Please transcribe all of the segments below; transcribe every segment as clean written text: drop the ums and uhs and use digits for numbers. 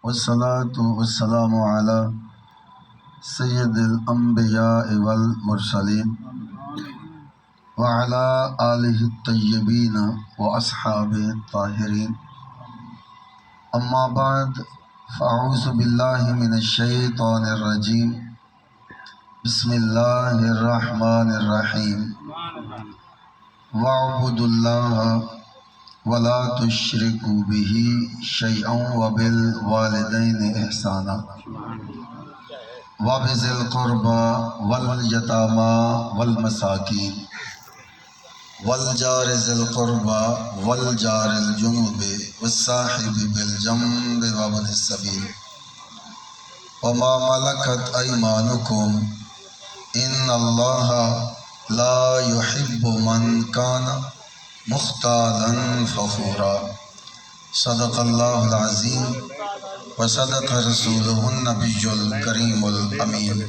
والصلاة والسلام على سید الانبیاء والمرسلین وعلى آلہ الطیبین واصحابہ الطاہرین، اما بعد فاعوذ باللہ من الشیطان الرجیم، بسم اللہ الرحمن الرحیم، وَاعْبُدُوا اللَّهَ وَلَا تُشْرِكُوا بِهِ شَيْئًا وَبِالْوَالِدَيْنِ إِحْسَانًا وَبِذِي الْقُرْبَى وَالْيَتَامَى وَالْمَسَاكِينِ وَالْجَارِ ذِي الْقُرْبَى وَالْجَارِ الْجُنُبِ وَالصَّاحِبِ بِالْجَنبِ وَابْنِ السَّبِيلِ وَمَا مَلَكَتْ أَيْمَانُكُمْ إِنَّ اللَّهَ لَا يُحِبُّ مَنْ كَانَ مختالا فخورا۔ صدق اللہ العظیم وصدق رسولہ النبی الکریم الامین۔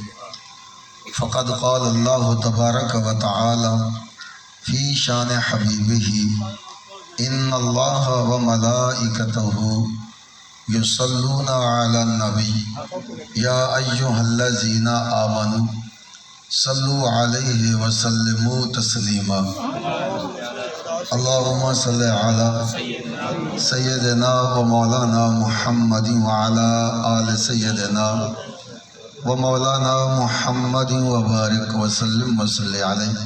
فقد قال اللہ تبارک و تعالی فی شان حبیبہ ان اللہ وملائکتہ یصلون علی النبی یا ایہا الذین آمنوا صلوا علیہ وسلموا تسلیما۔ اللہم صلی علی سیدنا و مولانا محمد وعلی آل سیدنا و مولانا محمد وبارک وسلم وصلی علیہ۔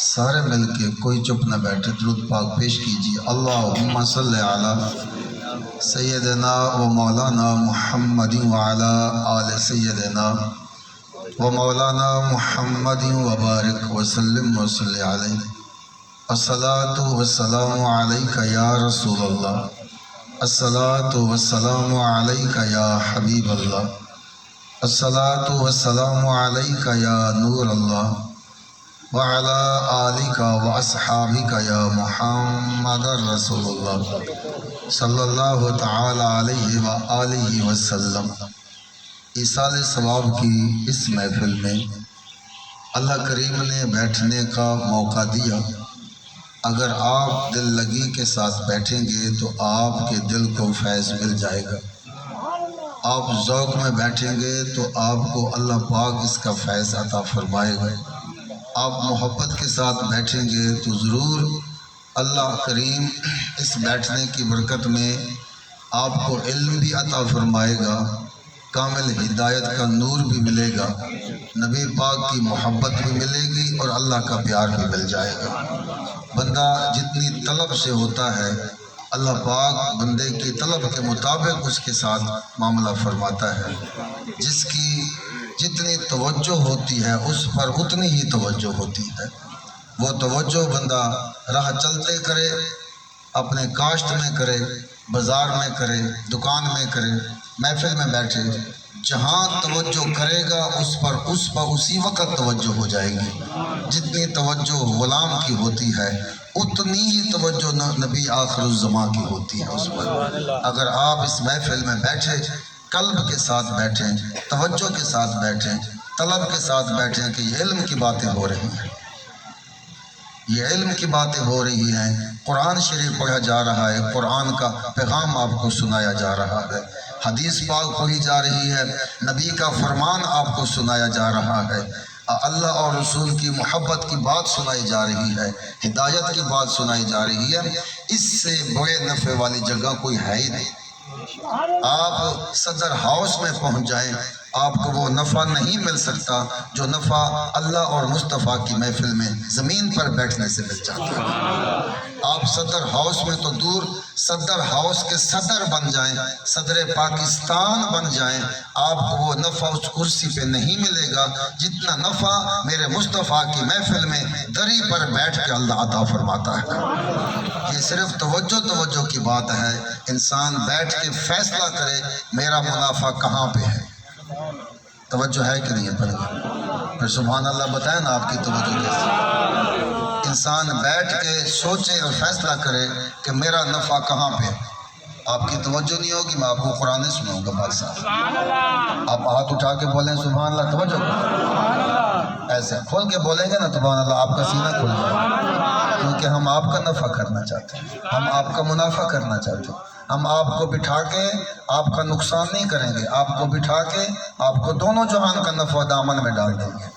سارے مل کے کوئی چپ نہ بیٹھے، درود پاک پیش کیجیے۔ اللہم صلی علی سیدنا و مولانا محمد وعلی آل سیدنا و مولانا محمد وبارک وسلم وصلی علیہ۔ الصلاۃ والسلام علیک یا رسول اللہ، الصلاۃ والسلام علیک یا حبیب اللہ، الصلاۃ والسلام علیک یا نور اللہ، وعلی آلک واصحابک یا محمد رسول اللہ صلی اللہ تعالی علیہ وآلہ وسلم۔ ایصال ثواب کی اس محفل میں اللہ کریم نے بیٹھنے کا موقع دیا۔ اگر آپ دل لگی کے ساتھ بیٹھیں گے تو آپ کے دل کو فیض مل جائے گا۔ آپ ذوق میں بیٹھیں گے تو آپ کو اللہ پاک اس کا فیض عطا فرمائے گا۔ آپ محبت کے ساتھ بیٹھیں گے تو ضرور اللہ کریم اس بیٹھنے کی برکت میں آپ کو علم بھی عطا فرمائے گا، کامل ہدایت کا نور بھی ملے گا، نبی پاک کی محبت بھی ملے گی اور اللہ کا پیار بھی مل جائے گا۔ بندہ جتنی طلب سے ہوتا ہے اللہ پاک بندے کی طلب کے مطابق اس کے ساتھ معاملہ فرماتا ہے۔ جس کی جتنی توجہ ہوتی ہے اس پر اتنی ہی توجہ ہوتی ہے۔ وہ توجہ بندہ راہ چلتے کرے، اپنے کاشت میں کرے، بازار میں کرے، دکان میں کرے، محفل میں بیٹھے، جہاں توجہ کرے گا اس پر اسی وقت توجہ ہو جائے گی۔ جتنی توجہ غلام کی ہوتی ہے اتنی ہی توجہ نبی آخر الزمان کی ہوتی ہے اس پر۔ اگر آپ اس محفل میں بیٹھے، قلب کے ساتھ بیٹھیں، توجہ کے ساتھ بیٹھیں، طلب کے ساتھ بیٹھیں کہ یہ علم کی باتیں ہو رہی ہیں، یہ علم کی باتیں ہو رہی ہیں، قرآن شریف پڑھا جا رہا ہے، قرآن کا پیغام آپ کو سنایا جا رہا ہے، حدیث پاک پڑھی جا رہی ہے، نبی کا فرمان آپ کو سنایا جا رہا ہے، اللہ اور رسول کی محبت کی بات سنائی جا رہی ہے، ہدایت کی بات سنائی جا رہی ہے۔ اس سے بڑے نفع والی جگہ کوئی ہے ہی نہیں۔ آپ صدر ہاؤس میں پہنچ جائیں، آپ کو وہ نفع نہیں مل سکتا جو نفع اللہ اور مصطفیٰ کی محفل میں زمین پر بیٹھنے سے مل جاتا ہے۔ آپ صدر ہاؤس میں تو دور، صدر ہاؤس کے صدر بن جائیں، صدر پاکستان بن جائیں، آپ کو وہ نفع اس کرسی پہ نہیں ملے گا جتنا نفع میرے مصطفیٰ کی محفل میں دری پر بیٹھ کے اللہ عطا فرماتا ہے۔ یہ صرف توجہ کی بات ہے۔ انسان بیٹھ کے فیصلہ کرے میرا منافع کہاں پہ ہے۔ توجہ ہے کہ نہیں ہے؟ پھر سبحان اللہ بتائیں نا آپ کی توجہ کیسے۔ انسان بیٹھ کے سوچے اور فیصلہ کرے کہ میرا نفع کہاں پہ ہے۔ آپ کی توجہ نہیں ہوگی، میں آپ کو قرآن سناؤں گا بات صاحب۔ آپ ہاتھ اٹھا کے بولیں سبحان اللہ، توجہ ایسے کھول کے بولیں گے نا سبحان اللہ، آپ کا سینہ کھل جائے گا، کیونکہ ہم آپ کا نفع کرنا چاہتے ہیں، ہم آپ کا منافع کرنا چاہتے ہیں۔ ہم آپ کو بٹھا کے آپ کا نقصان نہیں کریں گے، آپ کو بٹھا کے آپ کو دونوں جہان کا نفع دامن میں ڈال دیں گے۔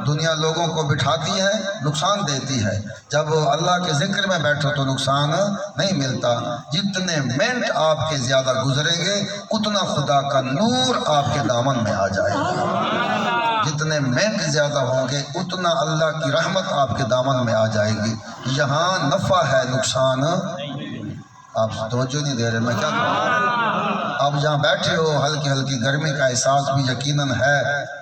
دنیا لوگوں کو بٹھاتی ہے، نقصان دیتی ہے، جب اللہ کے ذکر میں بیٹھو تو نقصان نہیں ملتا۔ جتنے منٹ آپ کے زیادہ گزریں گے اتنا خدا کا نور آپ کے دامن میں آ جائے گا، جتنے منٹ زیادہ ہوں گے اتنا اللہ کی رحمت آپ کے دامن میں آ جائے گی۔ یہاں نفع ہے، نقصان آپ توجہ نہیں دے رہے، میں کیا کروں؟ آپ جہاں بیٹھے ہو ہلکی ہلکی گرمی کا احساس بھی یقیناً ہے،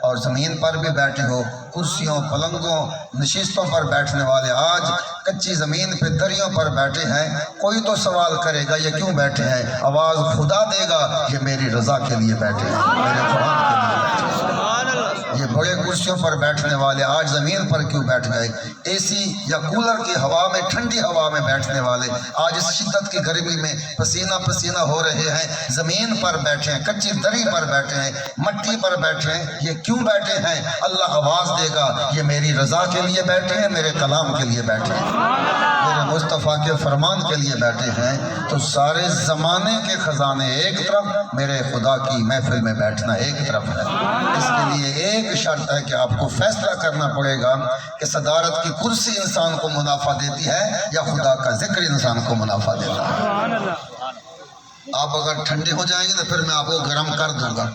اور زمین پر بھی بیٹھے ہو، کرسیوں پلنگوں نشستوں پر بیٹھنے والے آج کچی زمین پہ دریوں پر بیٹھے ہیں۔ کوئی تو سوال کرے گا یہ کیوں بیٹھے ہیں؟ آواز خدا دے گا یہ میری رضا کے لیے بیٹھے ہیں، میرے قرآن کے لیے بیٹھے ہیں۔ یہ بڑے کرسیوں پر بیٹھنے والے آج زمین پر کیوں بیٹھ گئے؟ اے سی یا کولر کی ہوا میں، ٹھنڈی ہوا میں بیٹھنے والے آج اس شدت کی گرمی میں پسینہ پسینہ ہو رہے ہیں، زمین پر بیٹھے ہیں، کچی دری پر بیٹھے ہیں، مٹی پر بیٹھے ہیں۔ یہ کیوں بیٹھے ہیں؟ اللہ آواز دے گا یہ میری رضا کے لیے بیٹھے ہیں، میرے کلام کے لیے بیٹھے ہیں، میرے مصطفیٰ کے فرمان کے لیے بیٹھے ہیں۔ تو سارے زمانے کے خزانے ایک طرف، میرے خدا کی محفل میں بیٹھنا ایک طرف ہے۔ اس کے لیے ایک شرط ہے کہ آپ کو فیصلہ کرنا پڑے گا کہ صدارت کی کرسی انسان کو منافع دیتی ہے یا خدا کا ذکر انسان کو منافع دیتا ہے۔ آپ اگر ٹھنڈے ہو جائیں گے تو پھر میں آپ کو گرم کر دوں گا۔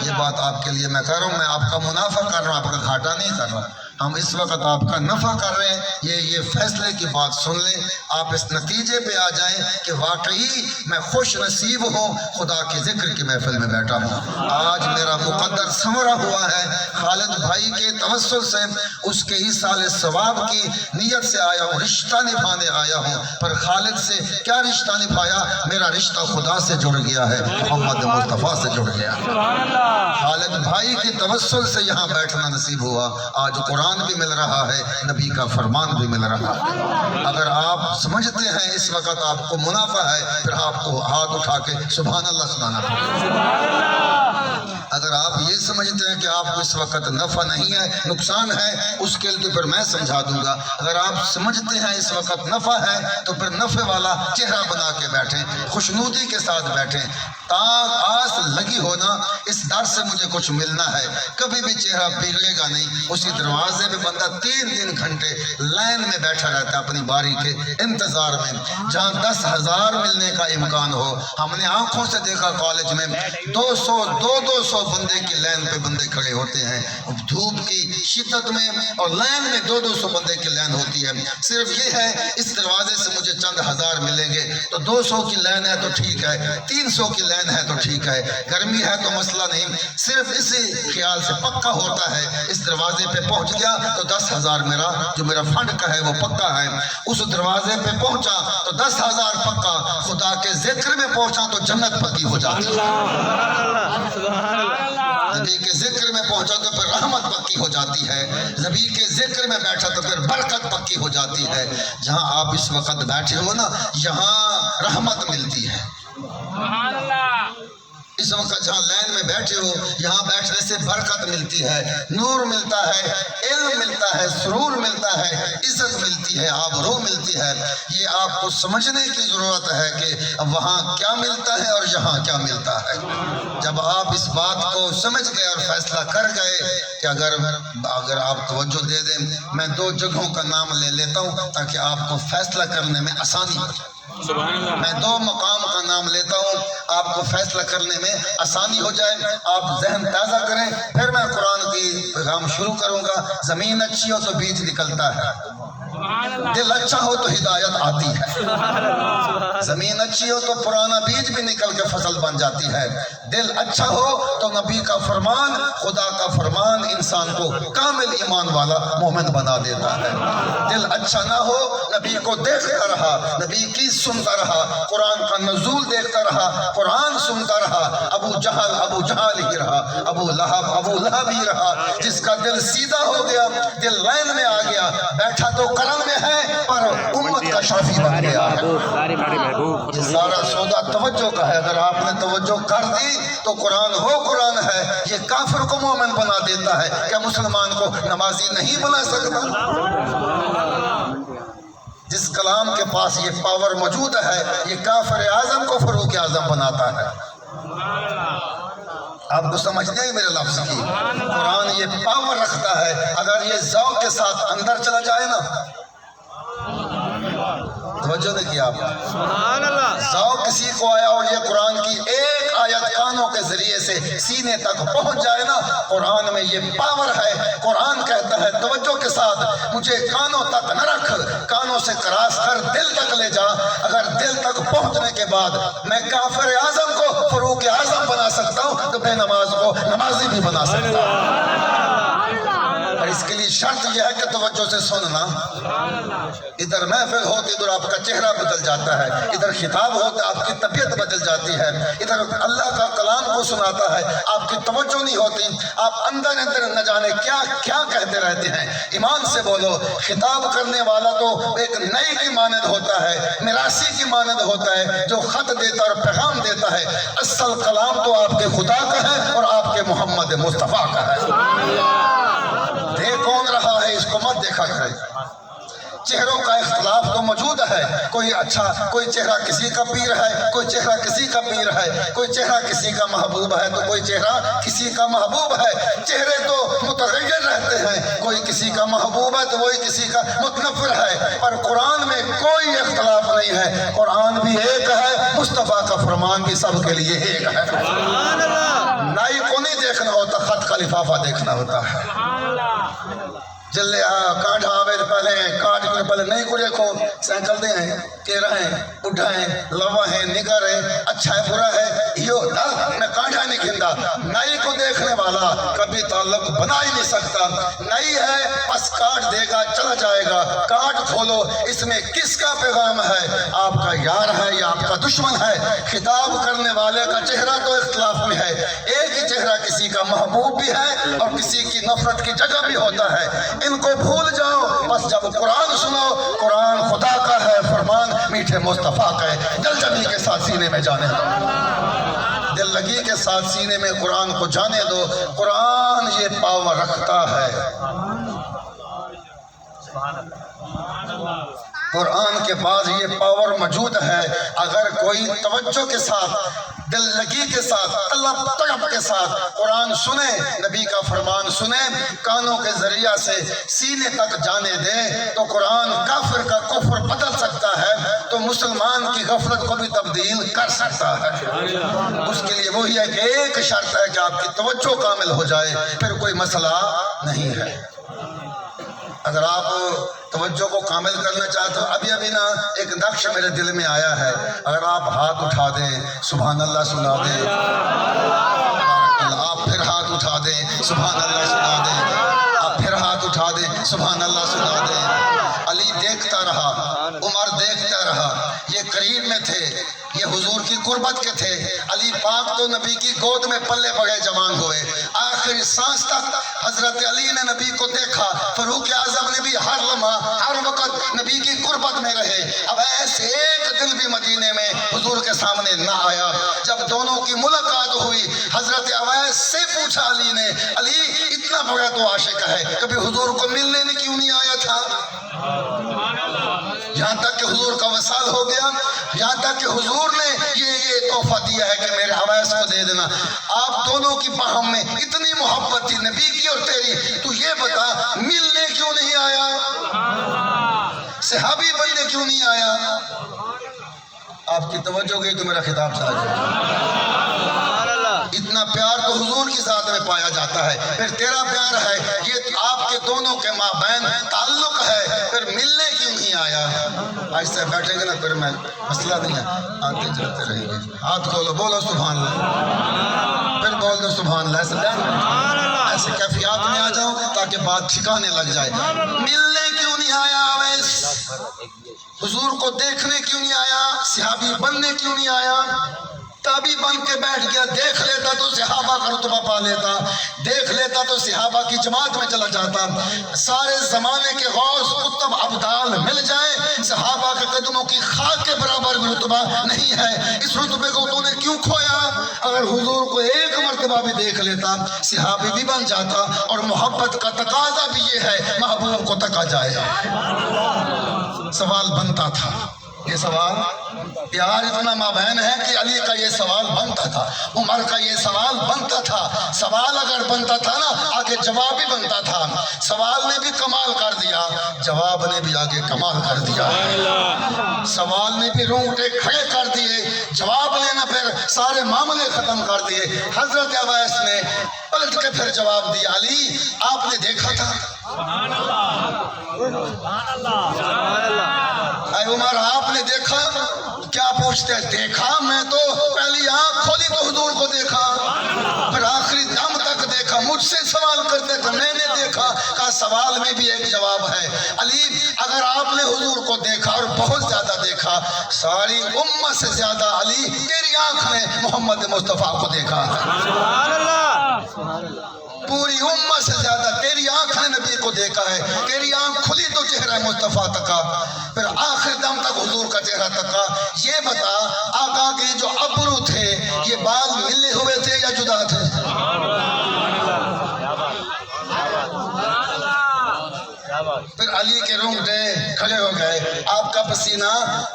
یہ بات آپ کے لیے میں کر رہا ہوں، میں آپ کا منافع کر رہا ہوں، آپ کا گھاٹا نہیں کر رہا۔ ہم اس وقت آپ کا نفع کر رہے ہیں۔ یہ فیصلے کی بات سن لیں، آپ اس نتیجے پہ آ جائیں کہ واقعی میں خوش نصیب ہوں، خدا کے ذکر کی محفل میں بیٹھا ہوں۔ آج میرا مقدر سنورا ہوا ہے، خالد بھائی کے توسل سے اس کے ایصال ثواب کی نیت سے آیا ہوں، رشتہ نبھانے آیا ہوں۔ پر خالد سے کیا رشتہ نبھایا؟ میرا رشتہ خدا سے جڑ گیا ہے، محمد مصطفیٰ سے جڑ گیا ہے۔ خالد بھائی کے توسل سے یہاں بیٹھنا نصیب ہوا۔ آج قرآن بھی مل رہا ہے، نبی کا فرمان بھی مل رہا ہے۔ اگر آپ سمجھتے ہیں اس وقت آپ کو منافع ہے، پھر آپ کو ہاتھ اٹھا کے سبحان اللہ سنانا پڑے۔ اگر آپ یہ سمجھتے ہیں کہ آپ کو اس وقت نفع نہیں ہے، نقصان ہے، اس کے لیے پھر میں سمجھا دوں گا۔ اگر آپ سمجھتے ہیں اس وقت نفع ہے تو پھر نفع والا چہرہ بنا کے بیٹھیں، خوشنودی کے ساتھ بیٹھیں، تاک آس لگی ہونا اس ڈر سے مجھے کچھ ملنا ہے، کبھی بھی چہرہ بگڑے گا نہیں۔ اسی دروازے میں بندہ 3 گھنٹے لائن میں بیٹھا رہتا ہے اپنی باری کے انتظار میں، جہاں 10,000 ملنے کا امکان ہو۔ ہم نے آنکھوں سے دیکھا کالج میں 200 بندے کی لائن پہ بندے کھڑے ہوتے ہیں، دھوپ کی شدت میں، اور لائن میں 200 بندے کی لائن ہوتی ہے۔ صرف یہ ہے اس دروازے سے مجھے چند ہزار ملیں گے، تو 200 کی لائن ہے تو ٹھیک ہے، 300 کی لائن ہے تو ٹھیک ہے، گرمی ہے تو مسئلہ نہیں۔ صرف اسی خیال سے پکا ہوتا ہے اس دروازے پہ پہنچ گیا تو 10,000 جو میرا فنڈ کا ہے وہ پکا ہے۔ اس دروازے پہ پہنچا تو 10,000 پکا، خدا کے ذکر میں پہنچا تو جنت پکی ہو جاتی ہے، نبی کے ذکر میں پہنچا تو پھر رحمت پکی ہو جاتی ہے، نبی کے ذکر میں بیٹھا تو پھر برکت پکی ہو جاتی ہے۔ جہاں آپ اس وقت بیٹھے ہو نا، یہاں رحمت ملتی ہے۔ اس وقت جہاں لائن میں بیٹھے ہو، یہاں بیٹھنے سے برکت ملتی ہے، نور ملتا ہے، علم ملتا ہے، سرور ملتا ہے، عزت ملتی ہے، آبرو ملتی ہے۔ یہ آپ کو سمجھنے کی ضرورت ہے کہ وہاں کیا ملتا ہے اور یہاں کیا ملتا ہے۔ جب آپ اس بات کو سمجھ گئے اور فیصلہ کر گئے کہ اگر آپ توجہ دے دیں، میں 2 جگہوں کا نام لے لیتا ہوں تاکہ آپ کو فیصلہ کرنے میں آسانی ہو جائے۔ میں 2 مقام کا نام لیتا ہوں، آپ کو فیصلہ کرنے میں آسانی ہو جائے، آپ ذہن تازہ کریں، پھر میں قرآن کی پیغام شروع کروں گا۔ زمین اچھی ہو تو بیج نکلتا ہے، دل اچھا ہو تو ہدایت آتی ہے۔ زمین اچھی ہو تو پرانا بیج بھی نکل کے فصل بن جاتی ہے، دل اچھا ہو تو نبی کا فرمان، خدا کا فرمان انسان کو کامل ایمان والا مومن بنا دیتا ہے۔ دل اچھا نہ ہو، نبی کو دیکھتا رہا، نبی کی سنتا رہا، قرآن کا نزول دیکھتا رہا، قرآن سنتا رہا، ابو جہل ہی رہا، ابو لہب ہی رہا۔ جس کا دل سیدھا ہو گیا، دل لائن میں آ گیا، بیٹھا تو کرم میں ہے پر امت کا شافی بن گیا ہے۔ یہ سارا سودا توجہ کا ہے، اگر آپ نے توجہ کر دی تو قرآن ہو قرآن ہے۔ یہ کافر کو مومن بنا دیتا ہے، کیا مسلمان کو نمازی نہیں بنا سکتا؟ جس کلام کے پاس یہ پاور موجود ہے، یہ کافر اعظم کو فاروق اعظم بناتا ہے۔ آپ کو سمجھتے ہیں میرے لفظ کی؟ قرآن یہ پاور رکھتا ہے، اگر یہ ذوق کے ساتھ اندر چلا جائے نا، توجہ نہیں کیا آپ نے؟ ذوق کسی کو آیا اور یہ قرآن کی ایک آیت کانوں کے ذریعے سے سینے تک پہنچ جائے نا، قرآن میں یہ پاور ہے۔ قرآن کہتا ہے توجہ کے ساتھ، مجھے کانوں تک نہ رکھ، کانوں سے کراس کر دل تک لے جا۔ اگر دل تک پہنچنے کے بعد میں کافر اعظم کو فاروق اعظم بنا سکتا ہوں تو بے نماز کو نمازی بھی بنا سکتا ہوں۔ اور اس کے لیے شرط یہ ہے کہ توجہ سے سننا۔ ادھر محفل ہوتی، ادھر آپ کا چہرہ بدل جاتا ہے، ادھر خطاب ہوتا، آپ کی طبیعت بدل جاتی ہے، ادھر اللہ کا کلام کو سناتا ہے، آپ کی توجہ نہیں ہوتی، آپ اندر اندر نہ جانے کیا کیا کہتے رہتے ہیں۔ ایمان سے بولو، خطاب کرنے والا تو ایک نئی کی مانند ہوتا ہے، میراثی کی مانند ہوتا ہے، جو خط دیتا اور پیغام دیتا ہے۔ اصل کلام تو آپ کے خدا کا ہے اور آپ کے محمد مصطفیٰ کا ہے۔ دیکھ کون رہا ہے اس کو مت دیکھا کرے۔ چہروں کا اختلاف تو موجود ہے، کوئی اچھا، کوئی چہرہ کسی کا پیر ہے، کوئی چہرہ کسی کا پیر ہے، کوئی چہرہ کسی کا محبوب ہے تو کوئی چہرہ کسی کا محبوب ہے۔ چہرے تو متغیر رہتے ہیں، کوئی کسی کا محبوب ہے تو وہی کسی کا متنفر ہے، پر قرآن میں کوئی اختلاف نہیں ہے۔ قرآن بھی ایک ہے، مصطفیٰ کا فرمان بھی سب کے لیے ایک ہے۔ نائی کو نہیں دیکھنا ہوتا، خط کا لفافہ دیکھنا ہوتا ہے۔ جلے کانڈ آوے پہلے کانڈ کے پہلے نہیں کو دیکھو، سینکل دے ہیں، کیرا ہیں، بڑھا ہیں، لوا ہیں، نگر ہیں، اچھا ہے برا ہے، یہ ڈال میں کانڈا نہیں کھندا۔ نئی کو دیکھنے والا کبھی تعلق بنا ہی نہیں سکتا۔ نئی ہے بس کاٹ دے گا، چلا جائے گا۔ کاٹ کھولو، اس میں کس کا پیغام ہے؟ آپ کا یار ہے یا آپ کا دشمن ہے؟ خطاب کرنے والے کا چہرہ تو اختلاف میں ہے، ایک ہی چہرہ کسی کا محبوب بھی ہے اور کسی کی نفرت کی جگہ بھی ہوتا ہے۔ ان کو بھول جاؤ، بس جب قرآن سنو، قرآن خدا کا ہے، فرمان میٹھے مصطفیٰ کا ہے۔ دل جمی کے ساتھ سینے میں جانے دو، دل لگی کے ساتھ سینے میں قرآن کو جانے دو۔ قرآن یہ پاور رکھتا ہے، قرآن کے بعد یہ پاور موجود ہے۔ اگر کوئی توجہ کے ساتھ، دل لگی کے ساتھ، طلب طلب کے ساتھ قرآن سنے، نبی کا فرمان سنے، کانوں کے ذریعہ سے سینے تک جانے دے، تو قرآن کافر کا کفر بدل سکتا ہے، تو مسلمان کی غفلت کو بھی تبدیل کر سکتا ہے۔ اس کے لیے وہی ہے کہ ایک شرط ہے کہ آپ کی توجہ کامل ہو جائے، پھر کوئی مسئلہ نہیں ہے۔ اگر آپ توجہ کو کامل کرنا چاہتے ہو، ابھی نا ایک نقش میرے دل میں آیا ہے، اگر آپ ہاتھ اٹھا دیں، سبحان اللہ سنا دیں، آپ پھر ہاتھ اٹھا دیں، سبحان اللہ سنا دیں، آپ پھر ہاتھ اٹھا دیں، سبحان اللہ سنا دیں۔ علی دیکھتا رہا، عمر دیکھتا رہا، یہ قریب میں تھے، یہ حضور کی قربت کے تھے۔ علی پاک تو نبی کی گود میں پلے بڑے جوان ہوئے، آخری سانس تک حضرت علی نے نبی کو دیکھا۔ فاروق اعظم نے بھی ہر لمحہ، ہر وقت نبی کی قربت میں رہے۔ اب ایسے ایک دن بھی مدینے میں حضور کے سامنے نہ آیا۔ جب دونوں کی ملاقات ہوئی، حضرت اویس سے پوچھا علی نے، علی اتنا بڑا تو عاشق ہے، کبھی حضور کو ملنے نے کیوں نہیں آیا تھا؟ یہاں تک کہ حضور کا وصال ہو گیا، یہاں تک کہ حضور نے یہ تحفہ دیا ہے کہ میرے اویس کو دے دینا۔ آپ دونوں کی باہم میں اتنی محبت تھی نبی کی اور تیری، تو یہ بتا ملنے کیوں نہیں آیا؟ صحابی بننے کیوں نہیں آیا؟ آپ کی توجہ گئی تو میرا خطاب چلا جائے۔ اتنا پیار تو حضور کی ذات میں پایا جاتا ہے، پھر تیرا پیار ہے، یہ آپ کے دونوں کے مابین تعلق ہے، پھر ملنے کیوں نہیں آیا؟ آج سے بیٹھیں گے نا، پھر میں مسئلہ نہیں ہے، آتے چلتے رہیں گے۔ ہاتھ کھولو، بولو سبحان اللہ، پھر بول دو سبحان اللہ، ایسے کیفیات میں آ جاؤ تاکہ بات ٹھکانے لگ جائے۔ ملنے کیوں نہیں آیا اویس؟ حضور کو دیکھنے کیوں نہیں آیا؟ صحابی بننے کیوں نہیں آیا؟ تابی بن کے بیٹھ گیا، دیکھ لیتا تو صحابہ کا رتبہ پا لیتا، دیکھ لیتا تو صحابہ کی جماعت میں چلا جاتا۔ سارے زمانے کے غوث قطب ابدال مل جائیں، صحابہ کے قدموں کی خاک کے برابر بھی رتبہ نہیں ہے۔ اس رتبے کو تو نے کیوں کھویا؟ اگر حضور کو ایک مرتبہ بھی دیکھ لیتا، صحابی بھی بن جاتا، اور محبت کا تقاضا بھی یہ ہے، محبوب کو تکا جائے۔ سوال بنتا تھا، یہ سوال پیار اتنا مابین ہے کہ علی کا یہ سوال بنتا تھا، عمر کا یہ سوال بنتا تھا۔ سوال اگر بنتا تھا نا آگے جواب بھی بنتا تھا۔ سوال نے بھی کمال کر دیا، جواب نے بھی آگے کمال کر دیا۔ سوال نے بھی رونگٹے کھڑے کر دیے، جواب نے نہ پھر سارے معاملے ختم کر دیے۔ حضرت اویس نے پلٹ کے پھر جواب دیا، علی آپ نے دیکھا تھا؟ اے عمر آپ نے دیکھا؟ کیا پوچھتے ہیں؟ دیکھا میں تو پہلی آنکھ کھولی تو حضور کو دیکھا، پھر آخری دم تک دیکھا۔ مجھ سے سوال کرتے تھے، میں نے دیکھا۔ کہا سوال میں بھی ایک جواب ہے علی، اگر آپ نے حضور کو دیکھا اور بہت زیادہ دیکھا، ساری امت سے زیادہ علی تیری آنکھ نے محمد مصطفیٰ کو دیکھا۔ پوری امت سے زیادہ تیری آنکھ نے نبی کو دیکھا ہے۔ تیری آنکھ کھلی تو چہرہ مصطفیٰ تکا، پھر آخر دم تک حضور کا چہرہ تکا۔ یہ بتا آقا کے جو ابرو تھے یہ بال ملے ہوئے تھے یا جدا تھے؟ پھر علی کے رونگٹے کھڑے ہو گئے، آپ کا پسینہ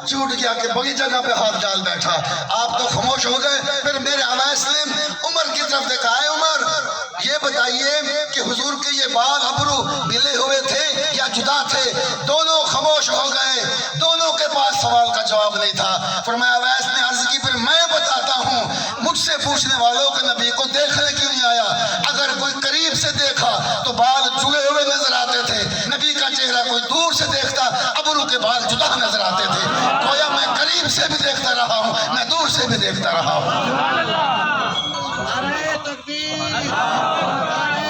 چھوٹ گیا کہ بڑی جگہ پہ ہاتھ ڈال بیٹھا۔ آپ تو خاموش ہو گئے۔ پھر میرے اویس نے عمر کی طرف دیکھا، ہے عمر یہ بتائیے کہ حضور کے یہ بال ابرو ملے ہوئے تھے یا جدا تھے؟ دونوں خاموش ہو گئے، دونوں کے پاس سوال کا جواب نہیں تھا۔ فرمایا اویس نے عرض کی پھر میں بتاتا ہوں، مجھ سے پوچھنے والوں کے نبی کو دیکھنے کیوں نہیں آیا؟ اگر کوئی قریب سے دیکھا تو بال جڑے ہوئے نظر آتے تھے، نبی کا چہرہ کوئی دور سے دیکھتا ابرو کے بال جدا نظر آتے تھے۔ گویا میں قریب سے بھی دیکھتا رہا ہوں، میں دور سے بھی دیکھتا رہا ہوں۔